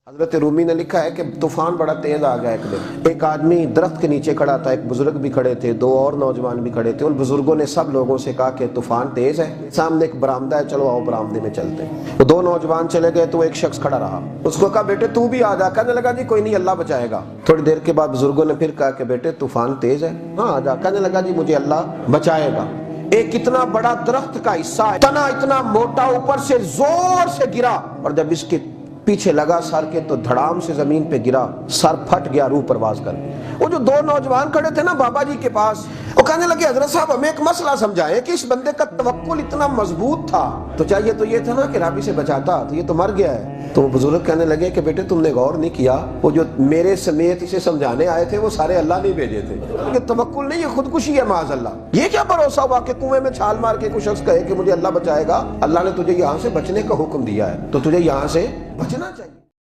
हजरत रूमी ने लिखा है कि तूफान बड़ा तेज आ गया एक दिन। एक आदमी दरख्त के नीचे खड़ा था, एक बुजुर्ग भी खड़े थे, दो और नौजवान भी खड़े थे। उन बुजुर्गों ने सब लोगों से कहा कि तूफान तेज है, सामने एक बरामदा है, चलो आओ बरामदे में चलते। वो दो नौजवान चले गए तो एक शख्स खड़ा रहा। उसको कहा बेटे तू भी आ जा। कहने लगा जी कोई नहीं, अल्लाह बचाएगा। थोड़ी देर के बाद बुजुर्गों ने फिर कहा कि बेटे तूफान तेज है, हाँ आ जा। कहने लगा जी मुझे अल्लाह बचाएगा। एक इतना बड़ा दरख्त का हिस्सा तना इतना मोटा ऊपर से जोर से गिरा और जब इसके पीछे लगा सर के तो धड़ाम से जमीन पे गिरा, सर फट गया, रूह परवाज कर। वो जो दो नौजवान खड़े थे ना बाबा जी के पास, वो कहने लगे हजरत साहब हमें एक मसला समझाएं कि इस बंदे का तवक्कुल इतना मजबूत था तो चाहिए तो ये था ना कि रबी से बचाता, तो ये तो मर गया है। तो वो बुजुर्ग कहने लगे कि बेटे तुमने गौर नहीं किया, वो जो मेरे समेत इसे समझाने आए थे वो सारे अल्लाह नहीं भेजे थे। तवक्कुल नहीं, ये खुदकुशी है माज अल्लाह। ये क्या भरोसा हुआ कि कुएं में छाल मार के कुछ शख्स कहे कि मुझे अल्लाह बचाएगा। अल्लाह ने तुझे यहाँ से बचने का हुक्म दिया है तो तुझे यहाँ से बचना चाहिए।